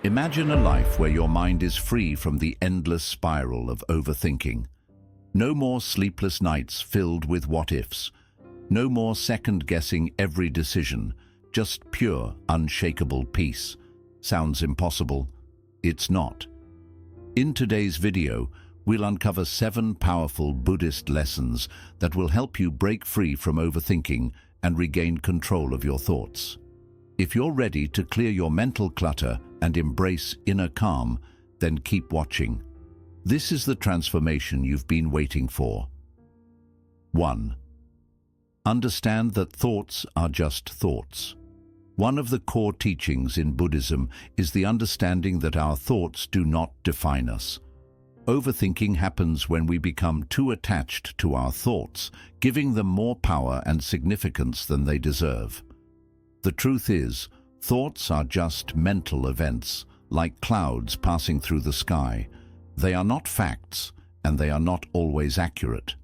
Imagine a life where your mind is free from the endless spiral of overthinking. No more sleepless nights filled with what-ifs. No more second-guessing every decision. Just pure, unshakable peace. Sounds impossible? It's not. In today's video, we'll uncover 7 powerful Buddhist lessons that will help you break free from overthinking and regain control of your thoughts. If you're ready to clear your mental clutter and embrace inner calm, then keep watching. This is the transformation you've been waiting for. 1. Understand that thoughts are just thoughts. One of the core teachings in Buddhism is the understanding that our thoughts do not define us. Overthinking happens when we become too attached to our thoughts, giving them more power and significance than they deserve. The truth is, thoughts are just mental events, like clouds passing through the sky. They are not facts, and they are not always accurate.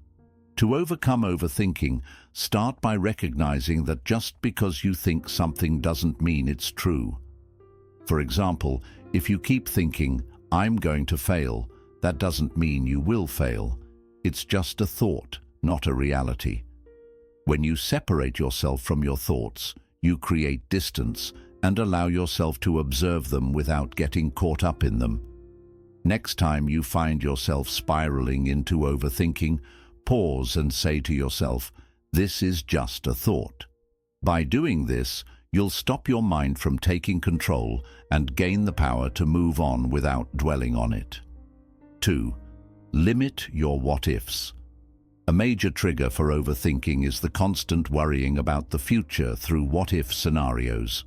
To overcome overthinking, start by recognizing that just because you think something doesn't mean it's true. For example, if you keep thinking, "I'm going to fail," that doesn't mean you will fail. It's just a thought, not a reality. When you separate yourself from your thoughts, you create distance and allow yourself to observe them without getting caught up in them. Next time you find yourself spiraling into overthinking, pause and say to yourself, "This is just a thought." By doing this, you'll stop your mind from taking control and gain the power to move on without dwelling on it. 2. Limit your what-ifs. A major trigger for overthinking is the constant worrying about the future through what-if scenarios.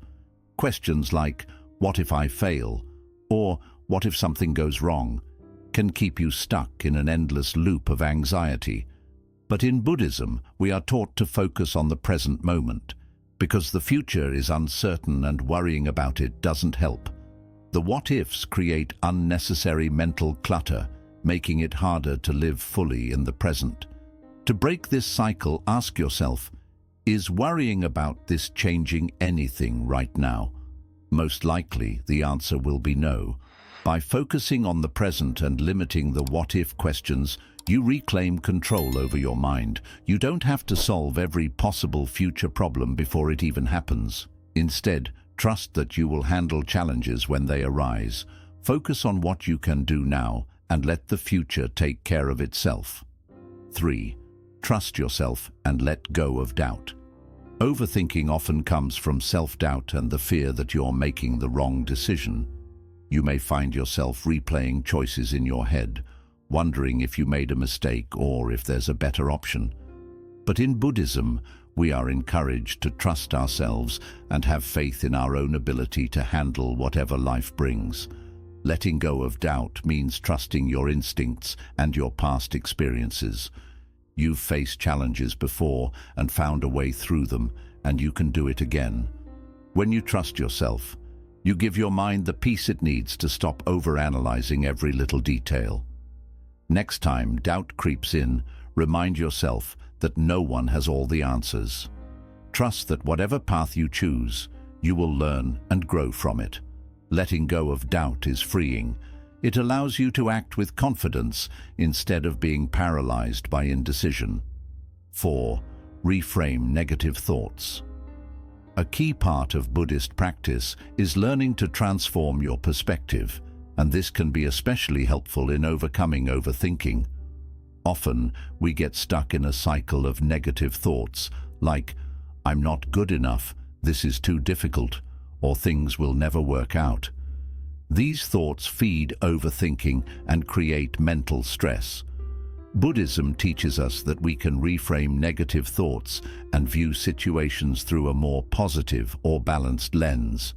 Questions like, "What if I fail?" or "What if something goes wrong?" can keep you stuck in an endless loop of anxiety. But in Buddhism, we are taught to focus on the present moment, because the future is uncertain and worrying about it doesn't help. The what-ifs create unnecessary mental clutter, making it harder to live fully in the present. To break this cycle, ask yourself, is worrying about this changing anything right now? Most likely, the answer will be no. By focusing on the present and limiting the what-if questions, you reclaim control over your mind. You don't have to solve every possible future problem before it even happens. Instead, trust that you will handle challenges when they arise. Focus on what you can do now and let the future take care of itself. 3. Trust yourself and let go of doubt. Overthinking often comes from self-doubt and the fear that you're making the wrong decision. You may find yourself replaying choices in your head, wondering if you made a mistake or if there's a better option. But in Buddhism, we are encouraged to trust ourselves and have faith in our own ability to handle whatever life brings. Letting go of doubt means trusting your instincts and your past experiences. You've faced challenges before and found a way through them, and you can do it again. When you trust yourself, you give your mind the peace it needs to stop overanalyzing every little detail. Next time doubt creeps in, remind yourself that no one has all the answers. Trust that whatever path you choose, you will learn and grow from it. Letting go of doubt is freeing. It allows you to act with confidence instead of being paralyzed by indecision. 4. Reframe negative thoughts. A key part of Buddhist practice is learning to transform your perspective, and this can be especially helpful in overcoming overthinking. Often, we get stuck in a cycle of negative thoughts, like, "I'm not good enough, this is too difficult," or "things will never work out." These thoughts feed overthinking and create mental stress. Buddhism teaches us that we can reframe negative thoughts and view situations through a more positive or balanced lens.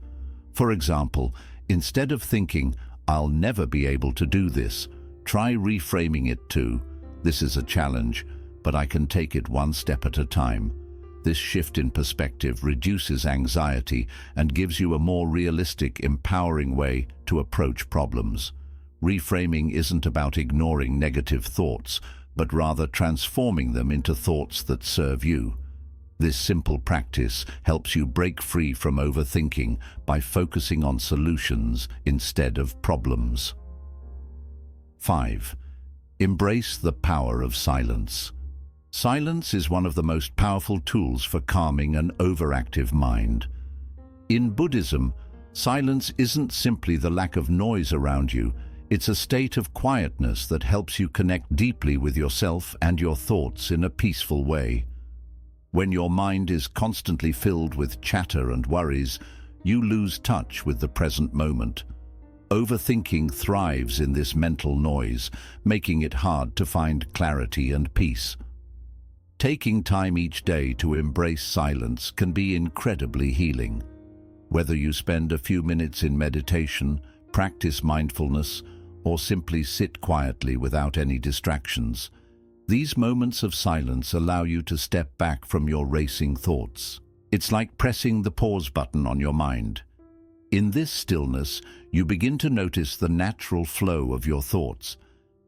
For example, instead of thinking, "I'll never be able to do this," try reframing it to, "This is a challenge, but I can take it one step at a time." This shift in perspective reduces anxiety and gives you a more realistic, empowering way to approach problems. Reframing isn't about ignoring negative thoughts, but rather transforming them into thoughts that serve you. This simple practice helps you break free from overthinking by focusing on solutions instead of problems. 5. Embrace the power of silence. Silence is one of the most powerful tools for calming an overactive mind. In Buddhism, silence isn't simply the lack of noise around you, it's a state of quietness that helps you connect deeply with yourself and your thoughts in a peaceful way. When your mind is constantly filled with chatter and worries, you lose touch with the present moment. Overthinking thrives in this mental noise, making it hard to find clarity and peace. Taking time each day to embrace silence can be incredibly healing. Whether you spend a few minutes in meditation, practice mindfulness, or simply sit quietly without any distractions, these moments of silence allow you to step back from your racing thoughts. It's like pressing the pause button on your mind. In this stillness, you begin to notice the natural flow of your thoughts,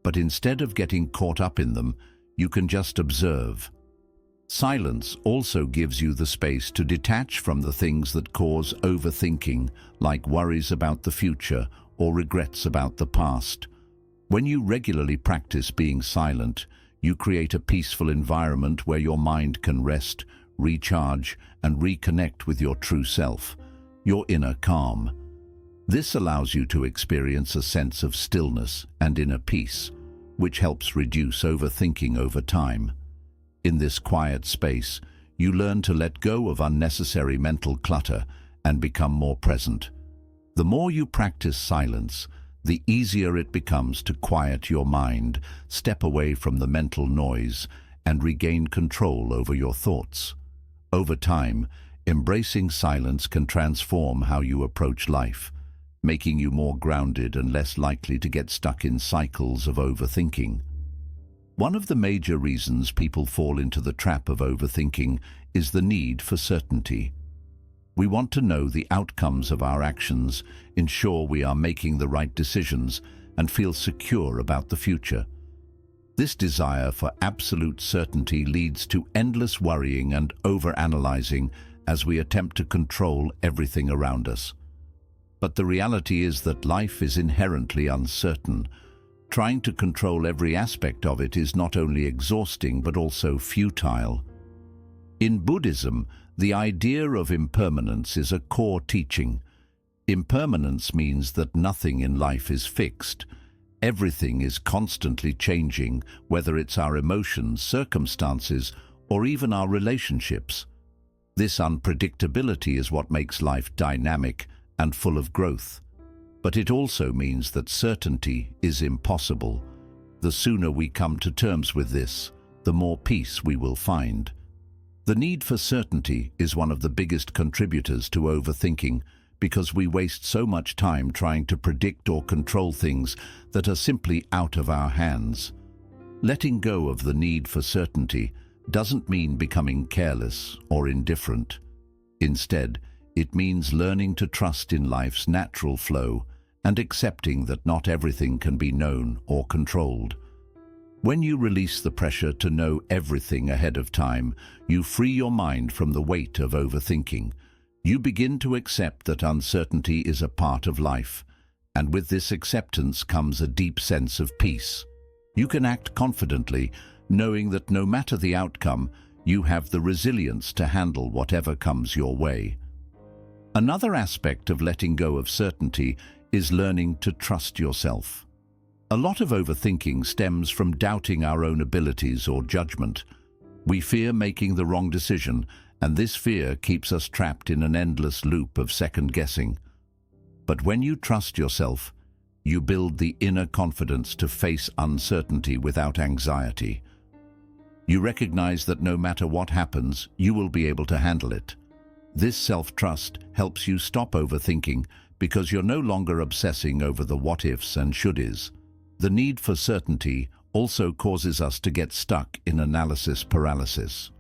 but instead of getting caught up in them, you can just observe. Silence also gives you the space to detach from the things that cause overthinking, like worries about the future or regrets about the past. When you regularly practice being silent, you create a peaceful environment where your mind can rest, recharge, and reconnect with your true self, your inner calm. This allows you to experience a sense of stillness and inner peace, which helps reduce overthinking over time. In this quiet space, you learn to let go of unnecessary mental clutter and become more present. The more you practice silence, the easier it becomes to quiet your mind, step away from the mental noise, and regain control over your thoughts. Over time, embracing silence can transform how you approach life, making you more grounded and less likely to get stuck in cycles of overthinking. One of the major reasons people fall into the trap of overthinking is the need for certainty. We want to know the outcomes of our actions, ensure we are making the right decisions, and feel secure about the future. This desire for absolute certainty leads to endless worrying and overanalyzing as we attempt to control everything around us. But the reality is that life is inherently uncertain. Trying to control every aspect of it is not only exhausting but also futile. In Buddhism, the idea of impermanence is a core teaching. Impermanence means that nothing in life is fixed. Everything is constantly changing, whether it's our emotions, circumstances, or even our relationships. This unpredictability is what makes life dynamic and full of growth. But it also means that certainty is impossible. The sooner we come to terms with this, the more peace we will find. The need for certainty is one of the biggest contributors to overthinking because we waste so much time trying to predict or control things that are simply out of our hands. Letting go of the need for certainty doesn't mean becoming careless or indifferent. Instead, it means learning to trust in life's natural flow and accepting that not everything can be known or controlled. When you release the pressure to know everything ahead of time, you free your mind from the weight of overthinking. You begin to accept that uncertainty is a part of life, and with this acceptance comes a deep sense of peace. You can act confidently, knowing that no matter the outcome, you have the resilience to handle whatever comes your way. Another aspect of letting go of certainty is learning to trust yourself. A lot of overthinking stems from doubting our own abilities or judgment. We fear making the wrong decision, and this fear keeps us trapped in an endless loop of second-guessing. But when you trust yourself, you build the inner confidence to face uncertainty without anxiety. You recognize that no matter what happens, you will be able to handle it. This self-trust helps you stop overthinking because you're no longer obsessing over the what-ifs and should-is. The need for certainty also causes us to get stuck in analysis paralysis.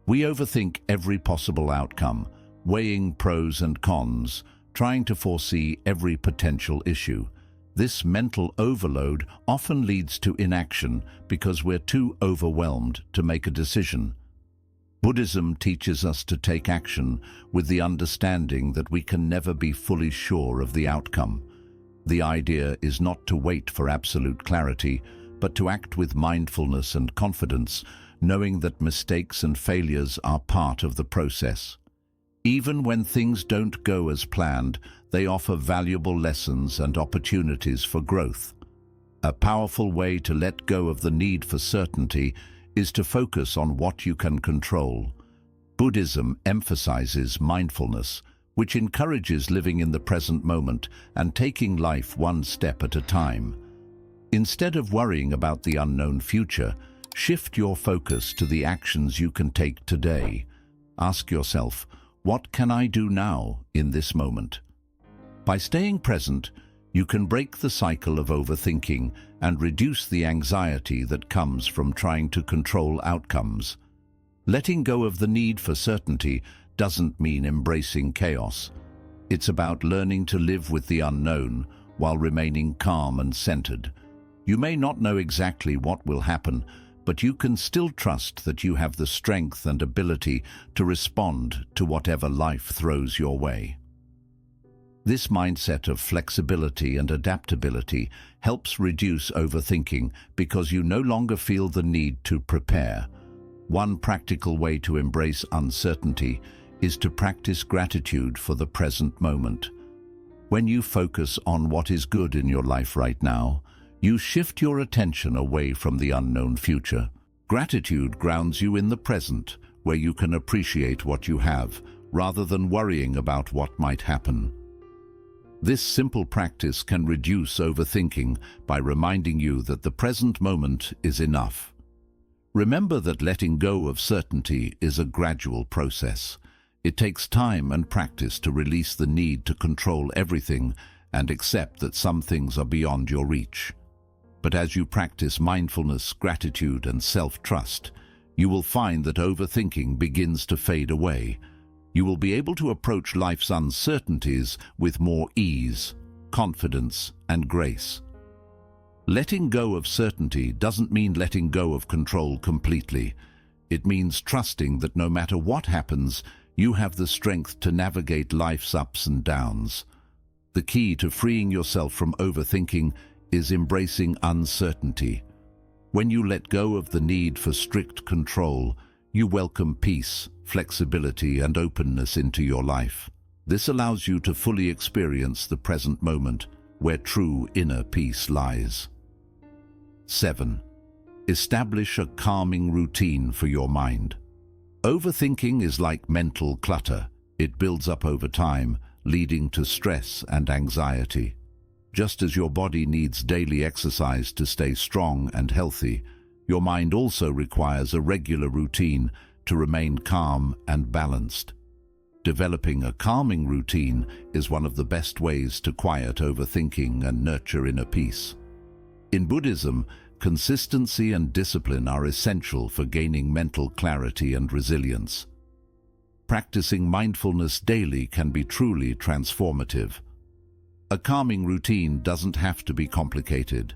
We overthink every possible outcome, weighing pros and cons, trying to foresee every potential issue. This mental overload often leads to inaction because we're too overwhelmed to make a decision. Buddhism teaches us to take action with the understanding that we can never be fully sure of the outcome. The idea is not to wait for absolute clarity, but to act with mindfulness and confidence, knowing that mistakes and failures are part of the process. Even when things don't go as planned, they offer valuable lessons and opportunities for growth. A powerful way to let go of the need for certainty is to focus on what you can control. Buddhism emphasizes mindfulness, which encourages living in the present moment and taking life one step at a time. Instead of worrying about the unknown future, shift your focus to the actions you can take today. Ask yourself, what can I do now in this moment? By staying present, you can break the cycle of overthinking and reduce the anxiety that comes from trying to control outcomes. Letting go of the need for certainty doesn't mean embracing chaos. It's about learning to live with the unknown while remaining calm and centered. You may not know exactly what will happen, but you can still trust that you have the strength and ability to respond to whatever life throws your way. This mindset of flexibility and adaptability helps reduce overthinking because you no longer feel the need to prepare. One practical way to embrace uncertainty is to practice gratitude for the present moment. When you focus on what is good in your life right now, you shift your attention away from the unknown future. Gratitude grounds you in the present, where you can appreciate what you have, rather than worrying about what might happen. This simple practice can reduce overthinking by reminding you that the present moment is enough. Remember that letting go of certainty is a gradual process. It takes time and practice to release the need to control everything and accept that some things are beyond your reach. But as you practice mindfulness, gratitude, and self-trust, you will find that overthinking begins to fade away. You will be able to approach life's uncertainties with more ease, confidence, and grace. Letting go of certainty doesn't mean letting go of control completely. It means trusting that no matter what happens, you have the strength to navigate life's ups and downs. The key to freeing yourself from overthinking is embracing uncertainty. When you let go of the need for strict control, you welcome peace, flexibility, and openness into your life. This allows you to fully experience the present moment, where true inner peace lies. 7. Establish a calming routine for your mind. Overthinking is like mental clutter. It builds up over time, leading to stress and anxiety. Just as your body needs daily exercise to stay strong and healthy, your mind also requires a regular routine to remain calm and balanced. Developing a calming routine is one of the best ways to quiet overthinking and nurture inner peace. In Buddhism, consistency and discipline are essential for gaining mental clarity and resilience. Practicing mindfulness daily can be truly transformative. A calming routine doesn't have to be complicated.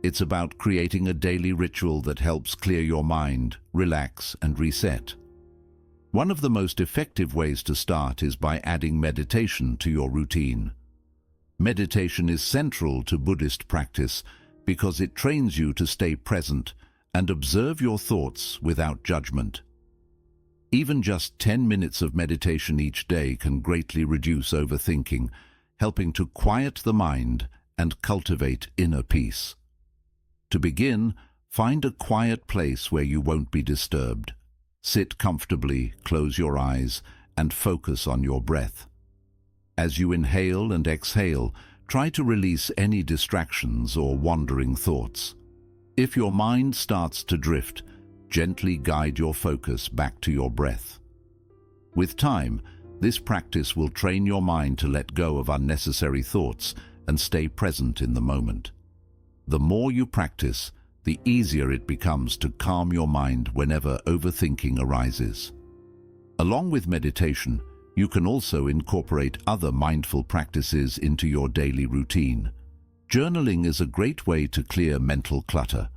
It's about creating a daily ritual that helps clear your mind, relax, and reset. One of the most effective ways to start is by adding meditation to your routine. Meditation is central to Buddhist practice because it trains you to stay present and observe your thoughts without judgment. Even just 10 minutes of meditation each day can greatly reduce overthinking, helping to quiet the mind and cultivate inner peace. To begin, find a quiet place where you won't be disturbed. Sit comfortably, close your eyes, and focus on your breath. As you inhale and exhale, try to release any distractions or wandering thoughts. If your mind starts to drift, gently guide your focus back to your breath. With time, this practice will train your mind to let go of unnecessary thoughts and stay present in the moment. The more you practice, the easier it becomes to calm your mind whenever overthinking arises. Along with meditation, you can also incorporate other mindful practices into your daily routine. Journaling is a great way to clear mental clutter.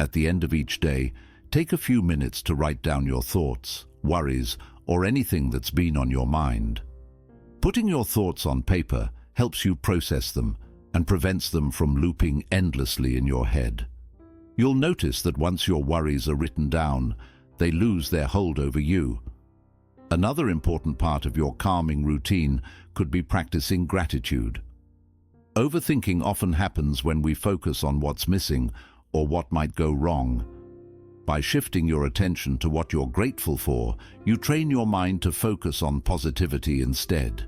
At the end of each day, Take a few minutes to write down your thoughts, worries, or anything that's been on your mind. Putting your thoughts on paper helps you process them and prevents them from looping endlessly in your head. You'll notice that once your worries are written down, they lose their hold over you. Another important part of your calming routine could be practicing gratitude. Overthinking often happens when we focus on what's missing or what might go wrong. By shifting your attention to what you're grateful for, you train your mind to focus on positivity instead.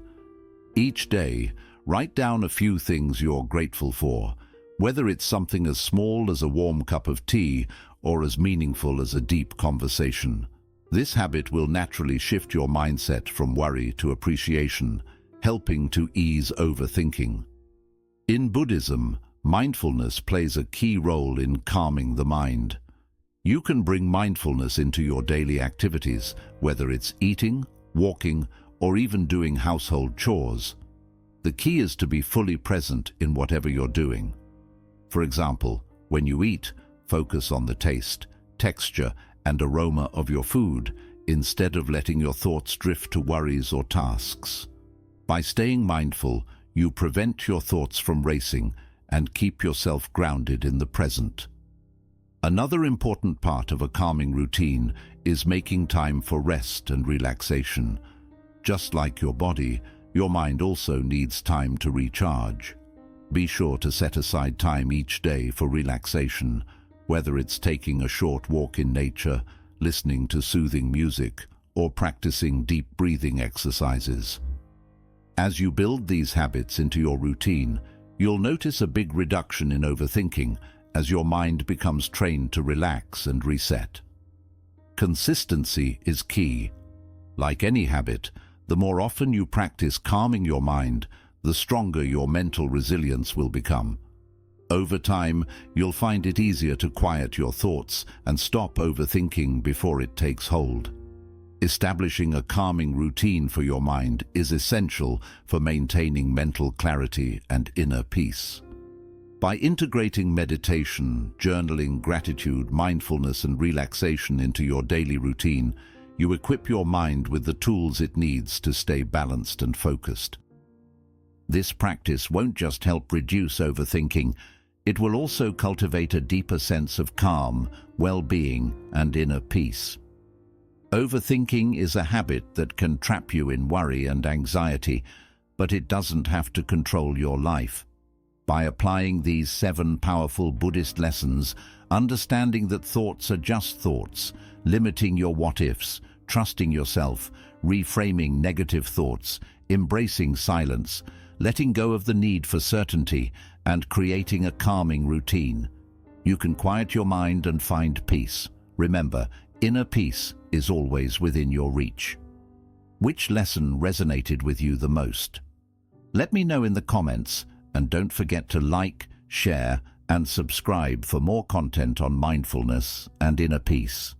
Each day, write down a few things you're grateful for, whether it's something as small as a warm cup of tea or as meaningful as a deep conversation. This habit will naturally shift your mindset from worry to appreciation, helping to ease overthinking. In Buddhism, mindfulness plays a key role in calming the mind. You can bring mindfulness into your daily activities, whether it's eating, walking, or even doing household chores. The key is to be fully present in whatever you're doing. For example, when you eat, focus on the taste, texture, and aroma of your food, instead of letting your thoughts drift to worries or tasks. By staying mindful, you prevent your thoughts from racing and keep yourself grounded in the present. Another important part of a calming routine is making time for rest and relaxation. Just like your body, your mind also needs time to recharge. Be sure to set aside time each day for relaxation, whether it's taking a short walk in nature, listening to soothing music, or practicing deep breathing exercises. As you build these habits into your routine, you'll notice a big reduction in overthinking as your mind becomes trained to relax and reset. Consistency is key. Like any habit, the more often you practice calming your mind, the stronger your mental resilience will become. Over time, you'll find it easier to quiet your thoughts and stop overthinking before it takes hold. Establishing a calming routine for your mind is essential for maintaining mental clarity and inner peace. By integrating meditation, journaling, gratitude, mindfulness, and relaxation into your daily routine, you equip your mind with the tools it needs to stay balanced and focused. This practice won't just help reduce overthinking, it will also cultivate a deeper sense of calm, well-being, and inner peace. Overthinking is a habit that can trap you in worry and anxiety, but it doesn't have to control your life. By applying these 7 powerful Buddhist lessons, understanding that thoughts are just thoughts, limiting your what-ifs, trusting yourself, reframing negative thoughts, embracing silence, letting go of the need for certainty, and creating a calming routine, you can quiet your mind and find peace. Remember, inner peace is always within your reach. Which lesson resonated with you the most? Let me know in the comments, and don't forget to like, share, and subscribe for more content on mindfulness and inner peace.